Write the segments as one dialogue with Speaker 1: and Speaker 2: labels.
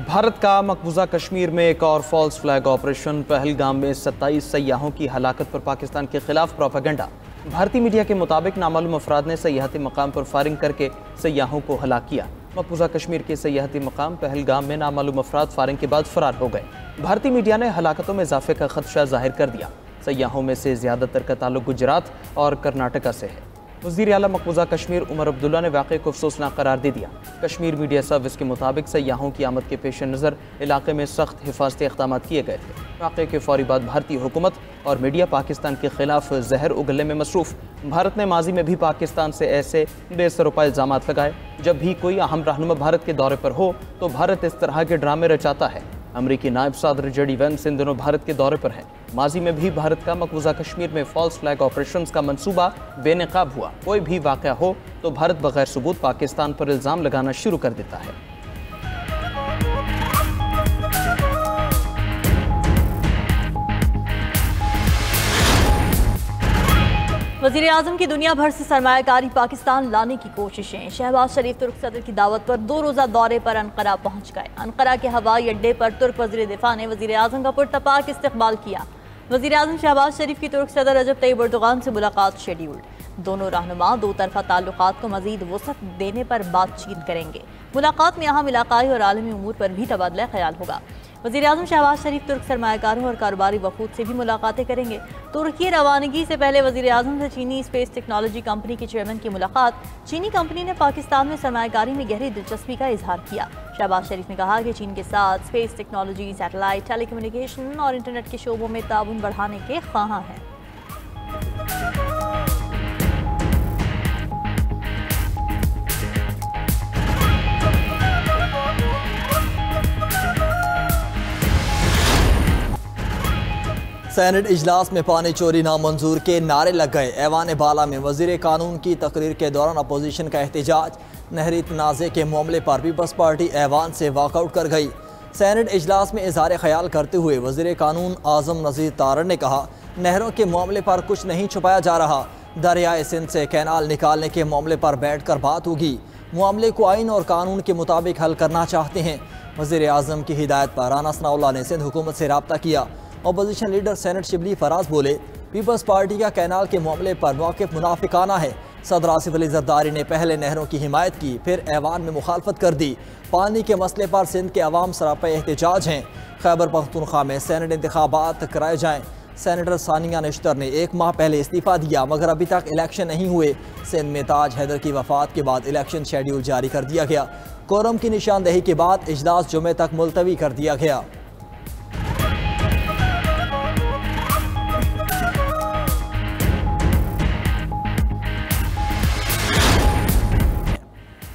Speaker 1: भारत का मकबूजा कश्मीर में एक और फॉल्स फ्लैग ऑपरेशन। पहलगाम में 27 सयाहों की हलाकत पर पाकिस्तान के खिलाफ प्रोपेगेंडा। भारतीय मीडिया के मुताबिक नामालूम अफराद ने सयाहती मकाम पर फायरिंग करके सयाहों को हलाक किया। मकबूजा कश्मीर के सयाहती मकाम पहलगाम में नामालूम अफराद फायरिंग के बाद फरार हो गए। भारतीय मीडिया ने हलाकतों में इजाफे का खदशा जाहिर कर दिया। सयाहों में से ज़्यादातर का ताल्लुक गुजरात और कर्नाटका से है। वज़ीर आला मकबूजा कश्मीर उमर अब्दुल्ला ने वाक़े को अफसोसनाक करार दे दिया। कश्मीर मीडिया सर्विस के मुताबिक सयाहों की आमद के पेश नज़र इलाके में सख्त हिफाजती इक़दाम किए गए थे। वाक़े के फौरी बाद भारतीय हुकूमत और मीडिया पाकिस्तान के खिलाफ जहर उगलने में मसरूफ़। भारत ने माजी में भी पाकिस्तान से ऐसे बेसरोपा इल्ज़ाम लगाए। जब भी कोई अहम रहनुमा भारत के दौरे पर हो तो भारत इस तरह के ड्रामे रचाता है। अमरीकी नायब सदर जेडी वेंस इन दिनों भारत के दौरे पर हैं। माजी में भी भारत का मकबूजा कश्मीर में फॉल्स फ्लैग ऑपरेशंस का मंसूबा बेनकाब हुआ। कोई भी वाक़या हो तो भारत बगैर सबूत पाकिस्तान पर इल्ज़ाम लगाना शुरू कर देता है।
Speaker 2: वज़ीर आज़म की दुनिया भर से सरमायाकारी पाकिस्तान लाने की कोशिशें। शहबाज शरीफ तुर्क सदर की दावत पर 2 रोज़ा दौरे पर अनकरा पहुंच गए। अनकरा के हवाई अड्डे पर तुर्क वज़ीर दिफा ने वज़ीर आज़म का पुरतपाक इस्तकबाल किया। वज़ीर आज़म शहबाज शरीफ की तुर्क सदर रजब तैयब एर्दोगान से मुलाकात शेड्यूल्ड। दोनों रहनुमा दो तरफा ताल्लुकात को मज़ीद वसअत देने पर बातचीत करेंगे। मुलाकात में अहम इलाकाई और आलमी उमूर पर भी तबादला ख्याल होगा। वज़ीर आज़म शहबाज शरीफ तुर्क सरमायाकारों और कारोबारी वफूद से भी मुलाकातें करेंगे। तुर्की रवानगी से पहले वज़ीर आज़म से चीनी स्पेस टेक्नोलॉजी कंपनी के चेयरमैन की मुलाकात। चीनी कंपनी ने पाकिस्तान में सरमायाकारी में गहरी दिलचस्पी का इजहार किया। शहबाज शरीफ ने कहा कि चीन के साथ स्पेस टेक्नोलॉजी, सैटेलाइट, टेलीकम्युनिकेशन और इंटरनेट के शोबों में ताउन बढ़ाने के ख्वाहां हैं।
Speaker 3: सेनेट इजलास में पानी चोरी नामंजूर के नारे लग गए। ऐवान बाला में वजीर कानून की तकरीर के दौरान अपोजिशन का एहतजाज। नहरी तनाज़े के मामले पर पीपल्स पार्टी ऐवान से वॉकआउट कर गई। सेनेट इजलास में इजहार ख्याल करते हुए वजीर कानून आज़म नज़ीर तारड़ ने कहा, नहरों के मामले पर कुछ नहीं छुपाया जा रहा। दरियाए सिंध से कैनाल निकालने के मामले पर बैठ कर बात होगी। मामले को आइन और कानून के मुताबिक हल करना चाहते हैं। वजीर आज़म की हिदायत पर राना सनाउल्लाह ने सिंध हुकूमत से रब्ता किया। Opposition leader senate Shibli Faraz बोले, पीपल्स पार्टी का कैनाल के मामले पर मौक़िफ़ मुनाफिकाना है। सदर आसिफ अली जरदारी ने पहले नहरों की हिमायत की, फिर ऐवान में मुखालफत कर दी। पानी के मसले पर सिंध के अवाम सरापा एहतजाज हैं। खैबर पख्तूनख्वा में सेनेट इंतखाबात कराए जाएँ। सेनेटर सानिया निश्तर ने 1 माह पहले इस्तीफ़ा दिया, मगर अभी तक इलेक्शन नहीं हुए। सिंध में ताज हैदर की वफात के बाद इलेक्शन शेड्यूल जारी कर दिया गया। कोरम की निशानदेही के बाद इजलास जुमे तक मुलतवी कर दिया गया।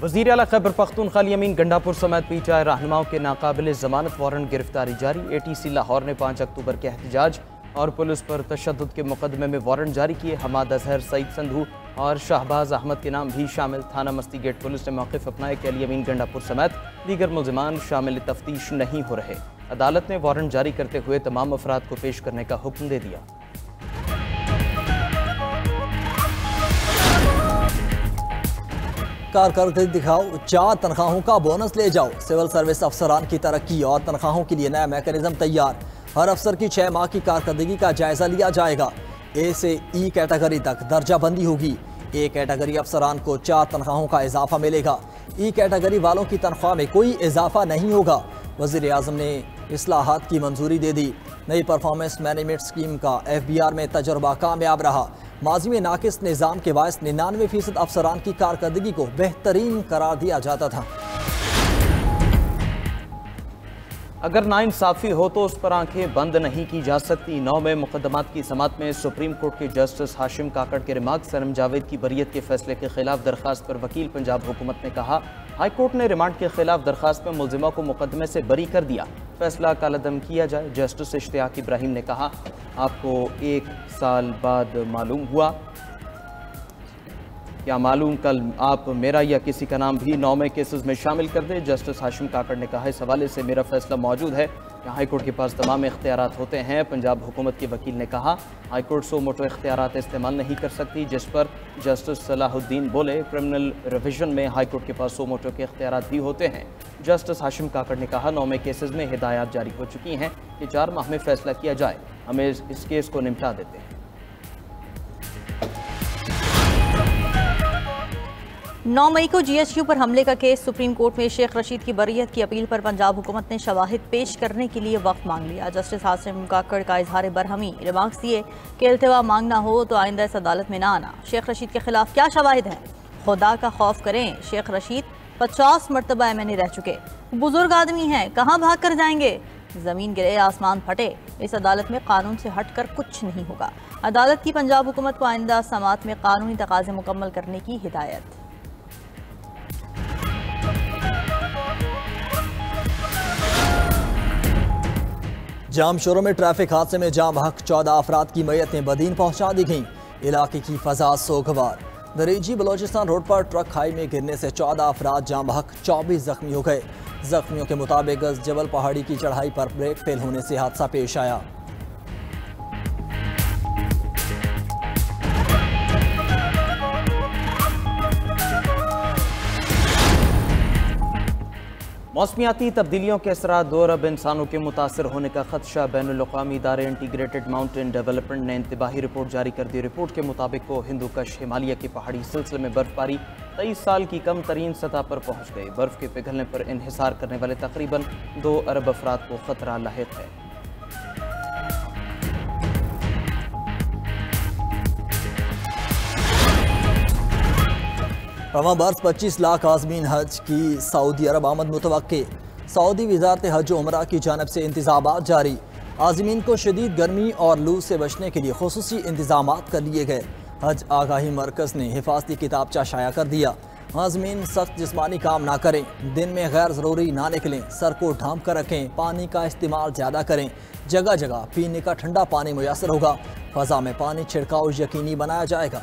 Speaker 1: वज़ीर आला खैबर पख्तूनख्वा अमीन गंडापुर समेत पीटीआई रहनुमाओं के नाकाबिल ज़मानत वारंट गिरफ्तारी जारी। ATC लाहौर ने 5 अक्टूबर के एहतजाज और पुलिस पर तशद्दुद के मुकदमे में वारंट जारी किए। हमाद अजहर, सईद संधू और शाहबाज अहमद के नाम भी शामिल। थाना मस्ती गेट पुलिस ने मौक़िफ़ अपनाया कि अली अमीन गंडापुर समेत दीगर मुल्ज़िमान शामिल तफ्तीश नहीं हो रहे। अदालत ने वारंट जारी करते हुए तमाम अफराद को पेश करने का हुक्म दे दिया।
Speaker 3: कारकर्दगी दिखाओ, 4 तनख्वाहों का बोनस ले जाओ। सिविल सर्विस अफसरान की तरक्की और तनख्वाहों के लिए नया मैकेनिज्म तैयार। हर अफसर की 6 माह की कारकर्दगी का जायजा लिया जाएगा। ए से ई कैटेगरी तक दर्जा बंदी होगी। ए कैटेगरी अफसरान को 4 तनख्वाहों का इजाफा मिलेगा। ई कैटेगरी वालों की तनख्वाह में कोई इजाफा नहीं होगा। वज़ीर आज़म ने इस्लाहात की मंजूरी दे दी। नई परफॉर्मेंस मैनेजमेंट स्कीम का FBR में तजर्बा कामयाब रहा। माजी में नाकिस निज़ाम के बायस 99% अफसरान की कारकर्दगी को बेहतरीन करार दिया जाता था।
Speaker 1: अगर नाइंसाफ़ी हो तो उस पर आंखें बंद नहीं की जा सकती। 9 में मुकदमात की समात में सुप्रीम कोर्ट के जस्टिस हाशिम काकड़ के रिमार्क। सनम जावेद की बरियत के फैसले के खिलाफ दरखास्त पर वकील पंजाब हुकूमत ने कहा, हाई कोर्ट ने रिमांड के खिलाफ दरखास्त में मुल्जिमा को मुकदमे से बरी कर दिया। फैसला कालअदम किया जाए। जस्टिस इश्तियाक इब्राहिम ने कहा, आपको 1 साल बाद मालूम हुआ, क्या मालूम कल आप मेरा या किसी का नाम भी 9 में केसेस में शामिल कर दे। जस्टिस हाशिम काकड़ ने कहा, इस हवाले से मेरा फैसला मौजूद है। हाई कोर्ट के पास तमाम इख्तियारात होते हैं। पंजाब हुकूमत के वकील ने कहा, हाई कोर्ट सो मोटो इख्तियारात इस्तेमाल नहीं कर सकती, जिस पर जस्टिस सलाहुद्दीन बोले, क्रिमिनल रिवीजन में हाई कोर्ट के पास सो मोटो के इख्तियारात भी होते हैं। जस्टिस हाशिम काकड़ ने कहा, 9 केसेस में हिदायत जारी हो चुकी हैं कि 4 माह में फैसला किया जाए, हमें इस केस को निपटा देते हैं।
Speaker 2: 9 मई को GHQ पर हमले का केस सुप्रीम कोर्ट में शेख रशीद की बरीयत की अपील पर पंजाब हुकूमत ने शवाहिद पेश करने के लिए वक्त मांग लिया। जस्टिस हाशिम काकड़ का इजहार बरहमी, रिमार्क्स दिए कि इल्तिवा मांगना हो तो आइंदा इस अदालत में ना आना। शेख रशीद के खिलाफ क्या शवाहिद हैं? खुदा का खौफ करें, शेख रशीद 50 मरतबा MNA रह चुके, बुजुर्ग आदमी हैं, कहाँ भाग कर जाएंगे? जमीन गिरे आसमान फटे, इस अदालत में कानून से हटकर कुछ नहीं होगा। अदालत की पंजाब हुकूमत को आइंदा समात में कानूनी तकाजे मुकम्मल करने की हिदायत।
Speaker 3: जाम शोरों में ट्रैफिक हादसे में जाम हक 14 अफराद की मैयतें बदीन पहुंचा दी गईं। इलाके की फजा सोगवार। दरेजी बलोचिस्तान रोड पर ट्रक खाई में गिरने से 14 अफराद जाम हक 24 जख्मी हो गए। जख्मियों के मुताबिक जबल पहाड़ी की चढ़ाई पर ब्रेक फेल होने से हादसा पेश आया।
Speaker 1: मौसमियाती तब्दीलियों के असरात 2 अरब इंसानों के मुतासर होने का खदशा। बैनुल-अक़वामी इदारे इंटीग्रेटेड माउंटेन डेवलपमेंट ने इंतबाही रिपोर्ट जारी कर दी। रिपोर्ट के मुताबिक को हिंदू कश हिमालय के पहाड़ी सिलसिले में बर्फबारी 23 साल की कम तरीन सतह पर पहुँच गई। बर्फ के पिघलने पर इन्हिसार करने वाले तकरीबन 2 अरब अफराद को खतरा लाहिक है।
Speaker 3: रवां बर्स 25 लाख आज़मीन हज की सऊदी अरब आमद मुतवक्के। सऊदी वज़ारत हज व उमरा की जानब से इंतज़ामात जारी। आज़मीन को शदीद गर्मी और लू से बचने के लिए खुसूसी इंतज़ामात कर लिए गए। हज आगाही मरकज़ ने हिफाजती किताबचा शाया कर दिया। आज़मीन सख्त जिस्मानी काम ना करें, दिन में गैर ज़रूरी ना निकलें, सर को ढांप कर रखें, पानी का इस्तेमाल ज़्यादा करें, जगह जगह पीने का ठंडा पानी मुयसर होगा। फ़ज़ा में पानी छिड़काव यकीनी बनाया जाएगा।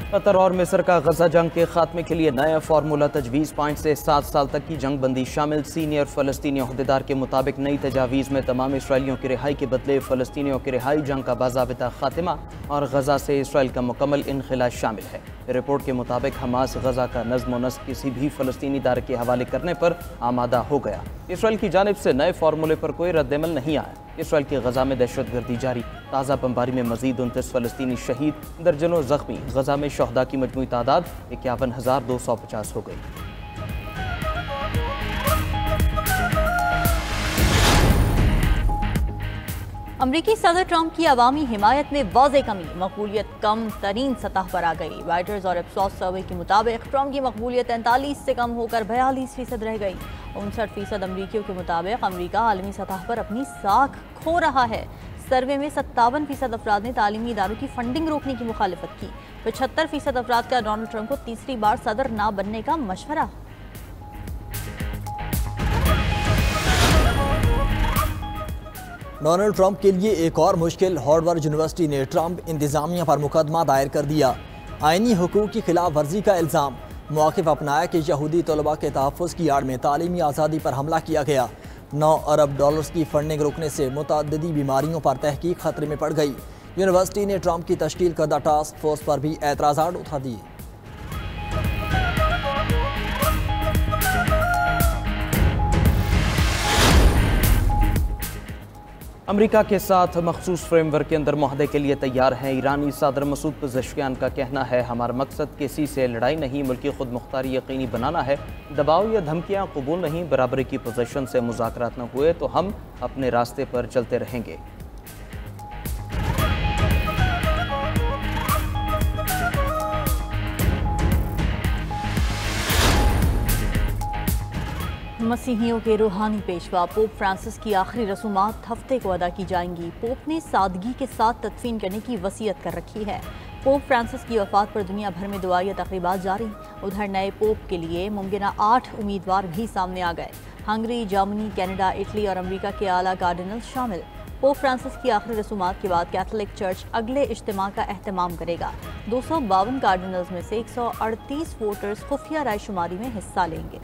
Speaker 1: कतर और मिस्र का गजा जंग के खात्मे के लिए नया फार्मूला तजवीज़। 5 से 7 साल तक की जंग बंदी शामिल। सीनियर फ़लस्तीनी अहदेदार के मुताबिक नई तजावीज़ में तमाम इसराइलियों की रिहाई के बदले फ़लस्तीनियों की रिहाई, जंग का बाज़ाबिता खात्मा और गजा से इसराइल का मुकम्मल इनखिला शामिल है। रिपोर्ट के मुताबिक हमास गजा का नज़्म व नस्क किसी भी फ़लस्तीनी इदारे के हवाले करने पर आमादा हो गया। इसराइल की जानिब से नए फार्मूले पर कोई रद्दअमल नहीं आया। इसराइल की गजा में दहशतगर्दी जारी। ताज़ा बमबारी में मजीद 29 फ़लस्तीनी शहीद, दर्जनों जख्मी। गजा में शहदा की मजमूई तादाद 51,250 हो गई।
Speaker 2: अमरीकी सदर ट्रंप की अवामी हिमायत में वाज़े कमी, मकबूलियत कम तरीन सतह पर आ गई। राइटर्स और एप्सॉस सर्वे के मुताबिक ट्रंप की मकबूलियत 43 से कम होकर 42% रह गई। 59% अमरीकियों के मुताबिक अमरीका आलमी सतह पर अपनी साख खो रहा है। सर्वे में 57% अफराद ने तालीमी इदारों की फंडिंग रोकने की मुखालिफत की। 75% अफराद का डोनाल्ड ट्रंप को तीसरी बार सदर ना बनने का मशवरा।
Speaker 3: डोनाल्ड ट्रंप के लिए एक और मुश्किल। हार्वर्ड यूनिवर्सिटी ने ट्रंप इंतजामिया पर मुकदमा दायर कर दिया। आईनी हुकूक की खिलाफ वर्जी का इल्ज़ाम। मौक़िफ़ अपनाया कि यहूदी तलबा के तहफ़्फ़ुज़ की आड़ में तालीमी आज़ादी पर हमला किया गया। 9 अरब डॉलर्स की फंडिंग रोकने से मुतअद्दिदी बीमारियों पर तहकीक खतरे में पड़ गई। यूनिवर्सिटी ने ट्रंप की तश्कील करदा टास्क फोर्स पर भी एतराज़ात उठा दिए।
Speaker 1: अमरीका के साथ मखसूस फ्रेमवर्क के अंदर मुआहदे के लिए तैयार हैं। ईरानी सदर मसूद पज़ेश्कियान का कहना है, हमारा मकसद किसी से लड़ाई नहीं, मुल्की खुद मुख्तारी यकीनी बनाना है। दबाव या धमकियाँ कबूल नहीं। बराबरी की पोजीशन से मुज़ाकरात न हुए तो हम अपने रास्ते पर चलते रहेंगे।
Speaker 2: मसीहियों के रूहानी पेशवा पोप फ्रांसिस की आखिरी रसूमात हफ्ते को अदा की जाएंगी। पोप ने सादगी के साथ तदफीन करने की वसीयत कर रखी है। पोप फ्रांसिस की वफात पर दुनिया भर में दुआई तकरीबात जारी। उधर नए पोप के लिए मुमकिन 8 उम्मीदवार भी सामने आ गए। हंगरी, जर्मनी, कनाडा, इटली और अमेरिका के आला कार्डिनल शामिल। पोप फ्रांसिस की आखिरी रसूमात के बाद कैथोलिक चर्च अगले इज्तिमा का एहतमाम करेगा। 252 कार्डिनल्स में से 138 वोटर्स खुफिया रायशुमारी में हिस्सा लेंगे।